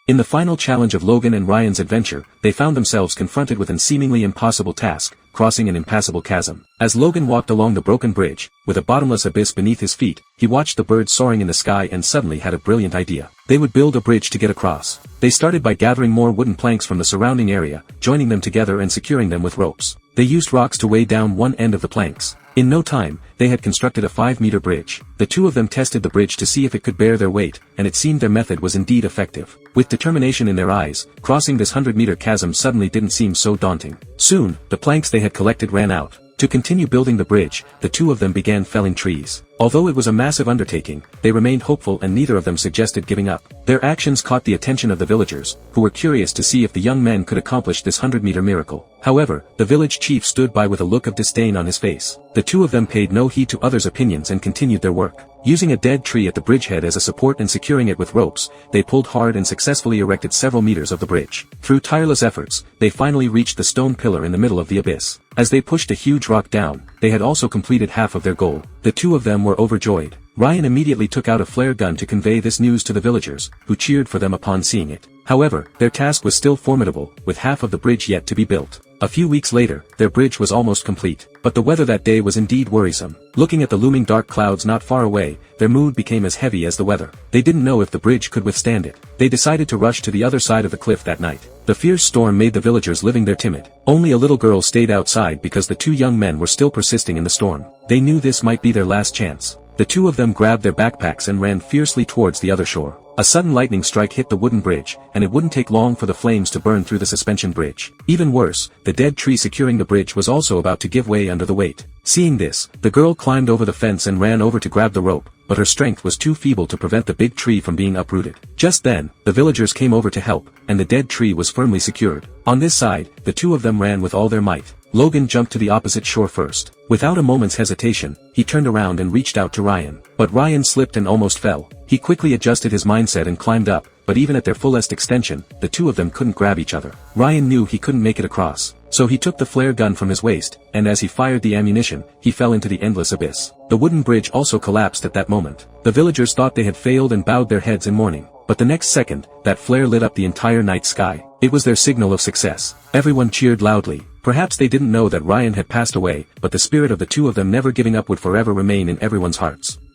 In the final challenge of Logan and Ryan's adventure, they found themselves confronted with an seemingly impossible task, crossing an impassable chasm. As Logan walked along the broken bridge, with a bottomless abyss beneath his feet, he watched the birds soaring in the sky and suddenly had a brilliant idea. They would build a bridge to get across. They started by gathering more wooden planks from the surrounding area, joining them together and securing them with ropes. They used rocks to weigh down one end of the planks. In no time, they had constructed a 5-meter bridge. The two of them tested the bridge to see if it could bear their weight, and it seemed their method was indeed effective. With determination in their eyes, crossing this 100-meter chasm suddenly didn't seem so daunting. Soon, the planks they had collected ran out. To continue building the bridge, the two of them began felling trees. Although it was a massive undertaking, they remained hopeful and neither of them suggested giving up. Their actions caught the attention of the villagers, who were curious to see if the young men could accomplish this 100-meter miracle. However, the village chief stood by with a look of disdain on his face. The two of them paid no heed to others' opinions and continued their work. Using a dead tree at the bridgehead as a support and securing it with ropes, they pulled hard and successfully erected several meters of the bridge. Through tireless efforts, they finally reached the stone pillar in the middle of the abyss. As they pushed a huge rock down, they had also completed half of their goal. The two of them were overjoyed. Ryan immediately took out a flare gun to convey this news to the villagers, who cheered for them upon seeing it. However, their task was still formidable, with half of the bridge yet to be built. A few weeks later, their bridge was almost complete, but the weather that day was indeed worrisome. Looking at the looming dark clouds not far away, their mood became as heavy as the weather. They didn't know if the bridge could withstand it. They decided to rush to the other side of the cliff that night. The fierce storm made the villagers living there timid. Only a little girl stayed outside because the two young men were still persisting in the storm. They knew this might be their last chance. The two of them grabbed their backpacks and ran fiercely towards the other shore. A sudden lightning strike hit the wooden bridge, and it wouldn't take long for the flames to burn through the suspension bridge. Even worse, the dead tree securing the bridge was also about to give way under the weight. Seeing this, the girl climbed over the fence and ran over to grab the rope, but her strength was too feeble to prevent the big tree from being uprooted. Just then, the villagers came over to help, and the dead tree was firmly secured. On this side, the two of them ran with all their might. Logan jumped to the opposite shore first. Without a moment's hesitation, he turned around and reached out to Ryan. But Ryan slipped and almost fell. He quickly adjusted his mindset and climbed up, but even at their fullest extension, the two of them couldn't grab each other. Ryan knew he couldn't make it across, so he took the flare gun from his waist, and as he fired the ammunition, he fell into the endless abyss. The wooden bridge also collapsed at that moment. The villagers thought they had failed and bowed their heads in mourning. But the next second, that flare lit up the entire night sky. It was their signal of success. Everyone cheered loudly. Perhaps they didn't know that Ryan had passed away, but the spirit of the two of them never giving up would forever remain in everyone's hearts.